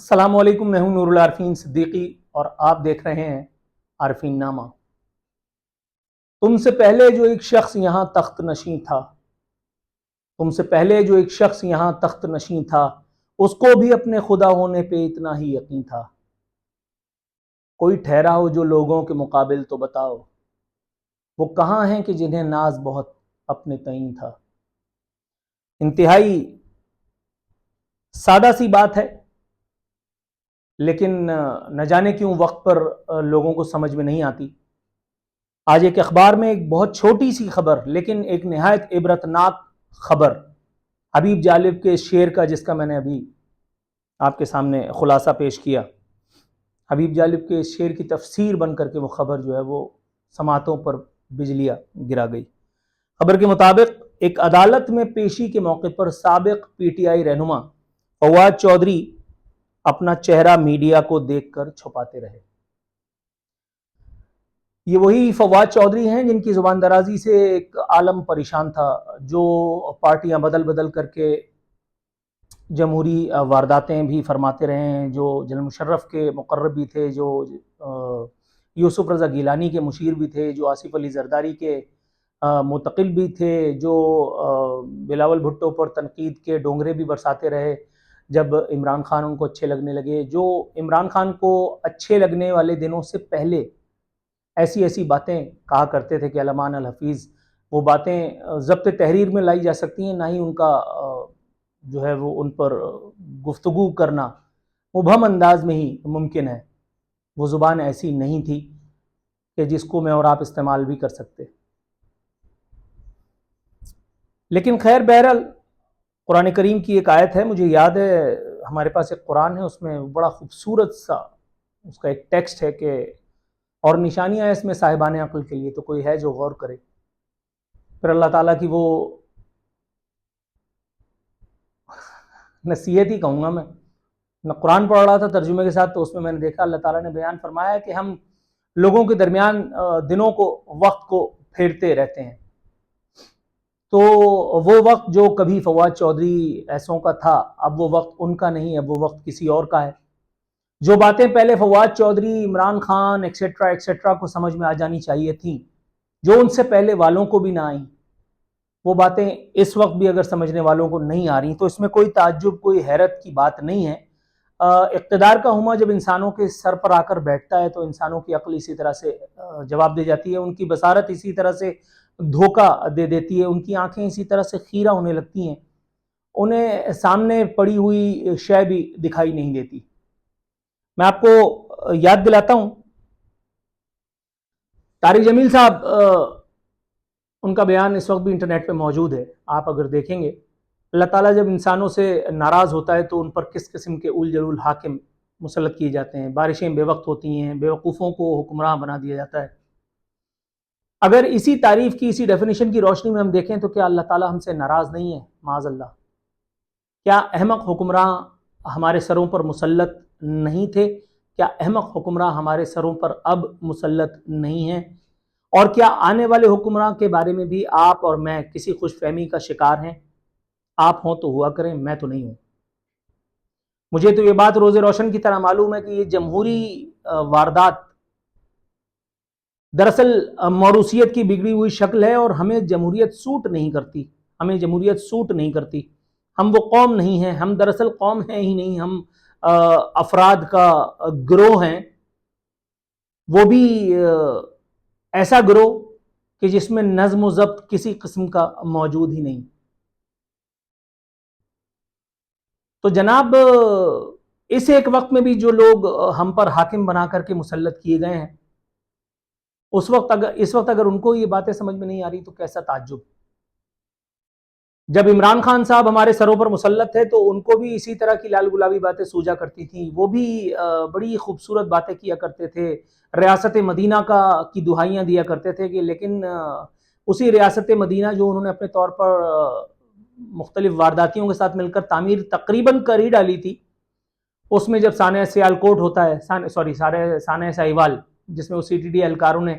السلام علیکم، میں ہوں نور العارفین صدیقی اور آپ دیکھ رہے ہیں عارفین نامہ۔ تم سے پہلے جو ایک شخص یہاں تخت نشین تھا اس کو بھی اپنے خدا ہونے پہ اتنا ہی یقین تھا۔ کوئی ٹھہرا ہو جو لوگوں کے مقابل تو بتاؤ، وہ کہاں ہیں کہ جنہیں ناز بہت اپنے تعین تھا۔ انتہائی سادہ سی بات ہے، لیکن نہ جانے کیوں وقت پر لوگوں کو سمجھ میں نہیں آتی۔ آج ایک اخبار میں ایک بہت چھوٹی سی خبر لیکن ایک نہایت عبرتناک خبر، حبیب جالب کے شعر کا، جس کا میں نے ابھی آپ کے سامنے خلاصہ پیش کیا۔ حبیب جالب کے شعر کی تفسیر بن کر کے وہ خبر جو ہے وہ سماعتوں پر بجلیاں گرا گئی۔ خبر کے مطابق ایک عدالت میں پیشی کے موقع پر سابق پی ٹی آئی رہنما فواد چودھری اپنا چہرہ میڈیا کو دیکھ کر چھپاتے رہے۔ یہ وہی فواد چودھری ہیں جن کی زبان درازی سے ایک عالم پریشان تھا، جو پارٹیاں بدل بدل کر کے جمہوری وارداتیں بھی فرماتے رہے ہیں، جو جنرل مشرف کے مقرب بھی تھے، جو یوسف رضا گیلانی کے مشیر بھی تھے، جو آصف علی زرداری کے متقل بھی تھے، جو بلاول بھٹو پر تنقید کے ڈونگرے بھی برساتے رہے جب عمران خان ان کو اچھے لگنے لگے، جو عمران خان کو اچھے لگنے والے دنوں سے پہلے ایسی باتیں کہا کرتے تھے کہ علمان الحفیظ وہ باتیں ضبط تحریر میں لائی جا سکتی ہیں، نہ ہی ان کا جو ہے وہ ان پر گفتگو کرنا مبہم انداز میں ہی ممکن ہے۔ وہ زبان ایسی نہیں تھی کہ جس کو میں اور آپ استعمال بھی کر سکتے۔ لیکن خیر، بہرحال قرآن کریم کی ایک آیت ہے، مجھے یاد ہے ہمارے پاس ایک قرآن ہے، اس میں بڑا خوبصورت سا اس کا ایک ٹیکسٹ ہے کہ اور نشانیاں ہیں اس میں صاحبان عقل کے لیے، تو کوئی ہے جو غور کرے۔ پھر اللہ تعالیٰ کی وہ نصیحت ہی کہوں گا، میں قرآن پڑھ رہا تھا ترجمے کے ساتھ، تو اس میں میں نے دیکھا اللہ تعالیٰ نے بیان فرمایا کہ ہم لوگوں کے درمیان دنوں کو، وقت کو پھیرتے رہتے ہیں۔ تو وہ وقت جو کبھی فواد چودھری ایسوں کا تھا، اب وہ وقت ان کا نہیں، اب وہ وقت کسی اور کا ہے۔ جو باتیں پہلے فواد چودھری، عمران خان ایکسیٹرا کو سمجھ میں آ جانی چاہیے تھیں، جو ان سے پہلے والوں کو بھی نہ آئیں، وہ باتیں اس وقت بھی اگر سمجھنے والوں کو نہیں آ رہی تو اس میں کوئی تعجب، کوئی حیرت کی بات نہیں ہے۔ اقتدار کا ہما جب انسانوں کے سر پر آ کر بیٹھتا ہے تو انسانوں کی عقل اسی طرح سے جواب دے جاتی ہے، ان کی بصارت اسی طرح سے دھوکہ دے دیتی ہے، ان کی آنکھیں اسی طرح سے خیرہ ہونے لگتی ہیں، انہیں سامنے پڑی ہوئی شے بھی دکھائی نہیں دیتی۔ میں آپ کو یاد دلاتا ہوں، طارق جمیل صاحب، ان کا بیان اس وقت بھی انٹرنیٹ پہ موجود ہے، آپ اگر دیکھیں گے، اللہ تعالیٰ جب انسانوں سے ناراض ہوتا ہے تو ان پر کس قسم کے اول جلول حاکم مسلط کیے جاتے ہیں، بارشیں بے وقت ہوتی ہیں، بے وقوفوں کو حکمراں بنا دیا جاتا ہے۔ اگر اسی تعریف کی، اسی ڈیفینیشن کی روشنی میں ہم دیکھیں تو کیا اللہ تعالیٰ ہم سے ناراض نہیں ہے؟ معاذ اللہ۔ کیا احمق حکمراں ہمارے سروں پر مسلط نہیں تھے؟ کیا احمق حکمراں ہمارے سروں پر اب مسلط نہیں ہیں؟ اور کیا آنے والے حکمراں کے بارے میں بھی آپ اور میں کسی خوش فہمی کا شکار ہیں؟ آپ ہوں تو ہوا کریں، میں تو نہیں ہوں۔ مجھے تو یہ بات روز روشن کی طرح معلوم ہے کہ یہ جمہوری واردات دراصل موروثیت کی بگڑی ہوئی شکل ہے، اور ہمیں جمہوریت سوٹ نہیں کرتی۔ ہم وہ قوم نہیں ہیں، ہم دراصل قوم ہیں ہی نہیں، ہم افراد کا گروہ ہیں، وہ بھی ایسا گروہ کہ جس میں نظم و ضبط کسی قسم کا موجود ہی نہیں۔ تو جناب، اس ایک وقت میں بھی جو لوگ ہم پر حاکم بنا کر کے مسلط کیے گئے ہیں، اس وقت اگر ان کو یہ باتیں سمجھ میں نہیں آ رہی تو کیسا تعجب۔ جب عمران خان صاحب ہمارے سروں پر مسلط تھے تو ان کو بھی اسی طرح کی لال گلابی باتیں سوجا کرتی تھیں، وہ بھی بڑی خوبصورت باتیں کیا کرتے تھے، ریاست مدینہ کی دہائیاں دیا کرتے تھے، کہ لیکن اسی ریاست مدینہ جو انہوں نے اپنے طور پر مختلف وارداتیوں کے ساتھ مل کر تعمیر تقریباً کر ہی ڈالی تھی، اس میں جب سانحہ سیالکوٹ ہوتا ہے، سانحہ ساہیوال، جس میں وہ سی ٹی ڈی اہلکاروں نے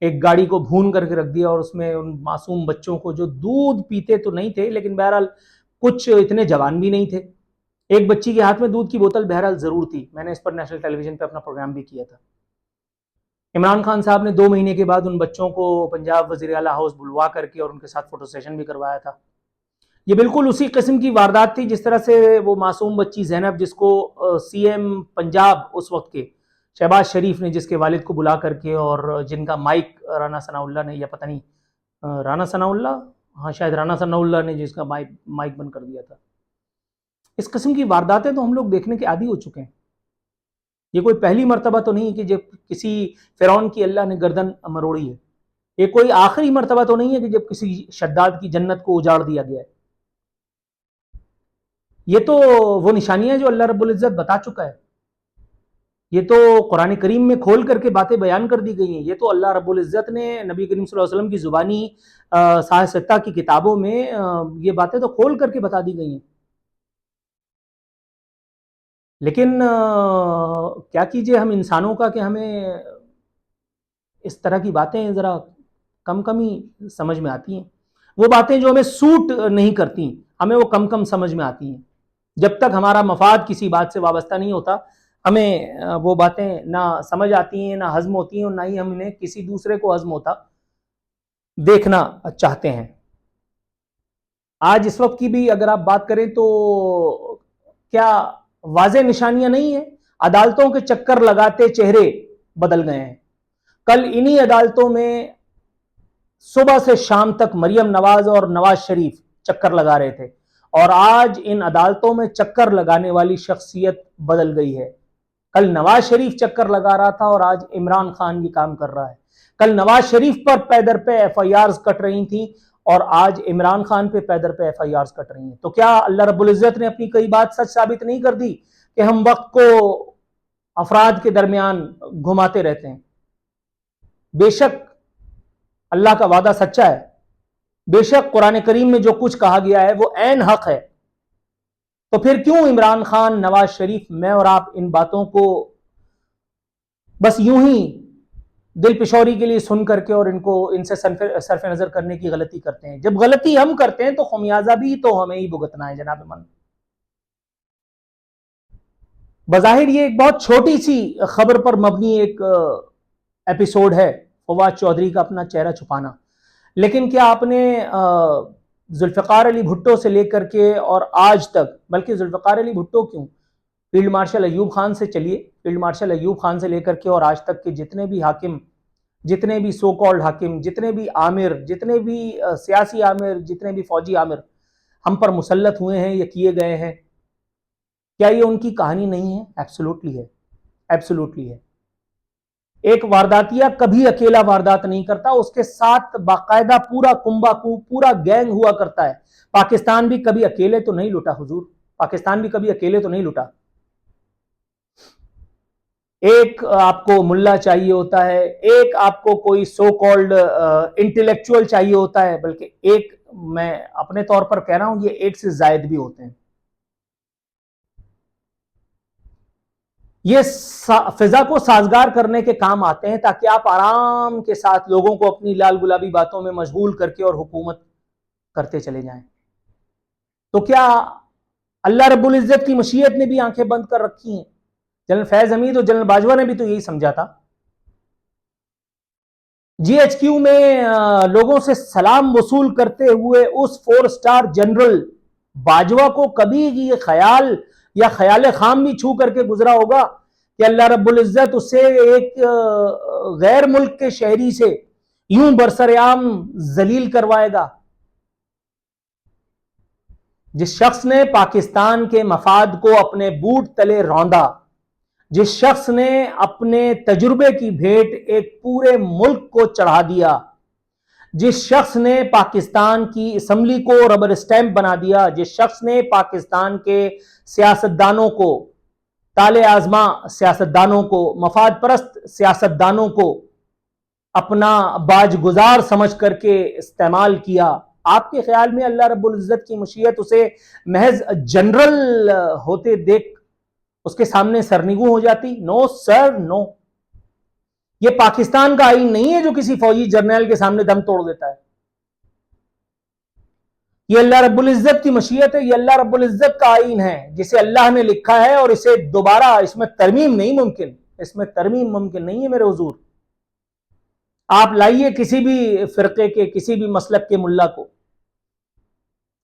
ایک گاڑی کو بھون کر کے رکھ دیا، اور اس میں ان معصوم بچوں کو، جو دودھ پیتے تو نہیں تھے لیکن بہرحال کچھ اتنے جوان بھی نہیں تھے، ایک بچی کے ہاتھ میں دودھ کی بوتل بہرحال ضرور تھی. میں نے اس پر نیشنل ٹیلی ویژن پہ اپنا پروگرام بھی کیا تھا. عمران خان صاحب نے 2 مہینے کے بعد ان بچوں کو پنجاب وزیر اعلیٰ ہاؤس بلوا کر کے اور ان کے ساتھ فوٹو سیشن بھی کروایا تھا. یہ بالکل اسی قسم کی واردات تھی جس طرح سے وہ معصوم بچی زینب, جس کو سی ایم پنجاب اس وقت کے شہباز شریف نے جس کے والد کو بلا کر کے اور جن کا مائک رانا ثناء اللہ نے, یا پتہ نہیں رانا ثناء اللہ, ہاں شاید رانا ثناء اللہ نے جس کا مائک بند کر دیا تھا. اس قسم کی وارداتیں تو ہم لوگ دیکھنے کے عادی ہو چکے ہیں. یہ کوئی پہلی مرتبہ تو نہیں کہ جب کسی فرعون کی اللہ نے گردن مروڑی ہے. یہ کوئی آخری مرتبہ تو نہیں ہے کہ جب کسی شداد کی جنت کو اجاڑ دیا گیا ہے. یہ تو وہ نشانیاں جو اللہ رب العزت بتا چکا ہے. یہ تو قرآن کریم میں کھول کر کے باتیں بیان کر دی گئی ہیں. یہ تو اللہ رب العزت نے نبی کریم صلی اللہ علیہ وسلم کی زبانی صحاح ستہ کی کتابوں میں یہ باتیں تو کھول کر کے بتا دی گئی ہیں. لیکن کیا کیجئے ہم انسانوں کا کہ ہمیں اس طرح کی باتیں ذرا کم کم ہی سمجھ میں آتی ہیں. وہ باتیں جو ہمیں سوٹ نہیں کرتی ہمیں وہ کم کم سمجھ میں آتی ہیں. جب تک ہمارا مفاد کسی بات سے وابستہ نہیں ہوتا ہمیں وہ باتیں نہ سمجھ آتی ہیں, نہ ہضم ہوتی ہیں, اور نہ ہی ہم انہیں کسی دوسرے کو ہضم ہوتا دیکھنا چاہتے ہیں. آج اس وقت کی بھی اگر آپ بات کریں تو کیا واضح نشانیاں نہیں ہیں؟ عدالتوں کے چکر لگاتے چہرے بدل گئے ہیں. کل انہی عدالتوں میں صبح سے شام تک مریم نواز اور نواز شریف چکر لگا رہے تھے, اور آج ان عدالتوں میں چکر لگانے والی شخصیت بدل گئی ہے. کل نواز شریف چکر لگا رہا تھا اور آج عمران خان یہ کام کر رہا ہے. کل نواز شریف پر پیدر پہ ایف آئی آرز کٹ رہی تھیں اور آج عمران خان پہ پیدر پہ ایف آئی آرز کٹ رہی ہیں. تو کیا اللہ رب العزت نے اپنی کوئی بات سچ ثابت نہیں کر دی کہ ہم وقت کو افراد کے درمیان گھماتے رہتے ہیں؟ بے شک اللہ کا وعدہ سچا ہے. بے شک قرآن کریم میں جو کچھ کہا گیا ہے وہ عین حق ہے. تو پھر کیوں عمران خان, نواز شریف, میں اور آپ ان باتوں کو بس یوں ہی دل پشوری کے لیے سن کر کے اور ان سے صرف نظر کرنے کی غلطی کرتے ہیں؟ جب غلطی ہم کرتے ہیں تو خمیازہ بھی تو ہمیں ہی بھگتنا ہے جناب من. بظاہر یہ ایک بہت چھوٹی سی خبر پر مبنی ایک ایپیسوڈ ہے, فواد چودھری کا اپنا چہرہ چھپانا, لیکن کیا آپ نے ذوالفقار علی بھٹو سے لے کر کے اور آج تک, بلکہ ذوالفقار علی بھٹو کیوں, فیلڈ مارشل ایوب خان سے چلیے, فیلڈ مارشل ایوب خان سے لے کر کے اور آج تک کے جتنے بھی حاکم, جتنے بھی سو کالڈ حاکم, جتنے بھی آمر, جتنے بھی سیاسی آمر, جتنے بھی فوجی آمر ہم پر مسلط ہوئے ہیں یا کیے گئے ہیں, کیا یہ ان کی کہانی نہیں ہے؟ ایبسولوٹلی ہے, ایبسولوٹلی ہے. ایک وارداتیہ کبھی اکیلا واردات نہیں کرتا, اس کے ساتھ باقاعدہ پورا کنبہ پورا گینگ ہوا کرتا ہے. پاکستان بھی کبھی اکیلے تو نہیں لٹا حضور, پاکستان بھی کبھی اکیلے تو نہیں لٹا. ایک آپ کو ملا چاہیے ہوتا ہے, ایک آپ کو کوئی سو کالڈ انٹلیکچوئل چاہیے ہوتا ہے, بلکہ ایک, میں اپنے طور پر کہہ رہا ہوں, یہ ایک سے زائد بھی ہوتے ہیں. یہ فضا کو سازگار کرنے کے کام آتے ہیں تاکہ آپ آرام کے ساتھ لوگوں کو اپنی لال گلابی باتوں میں مشغول کر کے اور حکومت کرتے چلے جائیں. تو کیا اللہ رب العزت کی مشیت نے بھی آنکھیں بند کر رکھی ہیں؟ جنرل فیض حمید اور جنرل باجوہ نے بھی تو یہی سمجھا تھا. جی ایچ کیو میں لوگوں سے سلام وصول کرتے ہوئے اس 4 سٹار جنرل باجوہ کو کبھی یہ خیال یا خیال خام بھی چھو کر کے گزرا ہوگا کہ اللہ رب العزت اسے ایک غیر ملک کے شہری سے یوں برسر عام ذلیل کروائے گا؟ جس شخص نے پاکستان کے مفاد کو اپنے بوٹ تلے روندا, جس شخص نے اپنے تجربے کی بھیٹ ایک پورے ملک کو چڑھا دیا, جس شخص نے پاکستان کی اسمبلی کو ربر اسٹیمپ بنا دیا, جس شخص نے پاکستان کے سیاستدانوں کو, تالے آزما سیاستدانوں کو, مفاد پرست سیاستدانوں کو اپنا باج گزار سمجھ کر کے استعمال کیا, آپ کے خیال میں اللہ رب العزت کی مشیت اسے محض جنرل ہوتے دیکھ اس کے سامنے سرنگوں ہو جاتی؟ نو سر, نو. یہ پاکستان کا آئین نہیں ہے جو کسی فوجی جرنیل کے سامنے دم توڑ دیتا ہے. یہ اللہ رب العزت کی مشیت ہے، یہ اللہ رب العزت کا آئین ہے جسے اللہ نے لکھا ہے، اور اسے دوبارہ اس میں ترمیم نہیں ممکن، اس میں ترمیم ممکن نہیں ہے میرے حضور۔ آپ لائیے کسی بھی فرقے کے، کسی بھی مسلک کے ملا کو،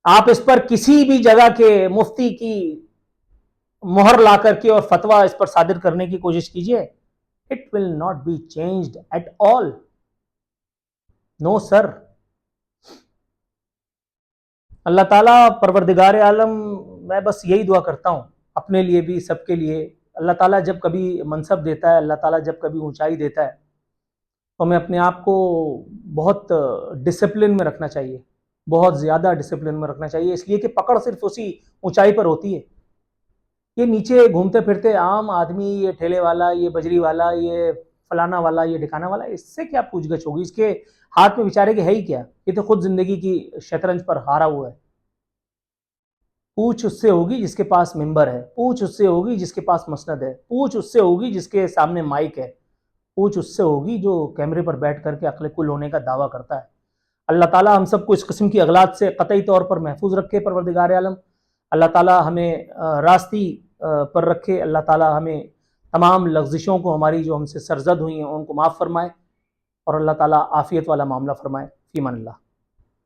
آپ اس پر کسی بھی جگہ کے مفتی کی مہر لا کر کے اور فتویٰ اس پر صادر کرنے کی کوشش کیجئے، it will not be changed at all. No sir. اللہ تعالیٰ پروردگار عالم، میں بس یہی دعا کرتا ہوں اپنے لیے بھی، سب کے لیے، اللہ تعالیٰ جب کبھی منصب دیتا ہے، اللہ تعالیٰ جب کبھی اونچائی دیتا ہے، تو ہمیں اپنے آپ کو بہت ڈسپلن میں رکھنا چاہیے، بہت زیادہ ڈسپلن میں رکھنا چاہیے، اس لیے کہ پکڑ صرف اسی اونچائی پر ہوتی ہے۔ یہ نیچے گھومتے پھرتے عام آدمی، یہ ٹھیلے والا، یہ بجری والا، یہ فلانا والا، یہ ڈھکانا والا، اس سے کیا پوچھ گچھ ہوگی؟ اس کے ہاتھ میں بیچارے کے ہے ہی کیا؟ یہ تو خود زندگی کی شطرنج پر ہارا ہوا ہے۔ پوچھ اس سے ہوگی جس کے پاس ممبر ہے، پوچھ اس سے ہوگی جس کے پاس مسند ہے، پوچھ اس سے ہوگی جس کے سامنے مائک ہے، پوچھ اس سے ہوگی جو کیمرے پر بیٹھ کر کے عقل کل ہونے کا دعویٰ کرتا ہے۔ اللہ تعالیٰ ہم سب کو اس قسم کی اغلاط سے قطعی طور پر محفوظ رکھے پروردگار عالم۔ اللہ تعالیٰ ہمیں راستی پر رکھے، اللہ تعالیٰ ہمیں تمام لغزشوں کو، ہماری جو ہم سے سرزد ہوئی ہیں، ان کو معاف فرمائے، اور اللہ تعالیٰ عافیت والا معاملہ فرمائے۔ فی امان اللہ۔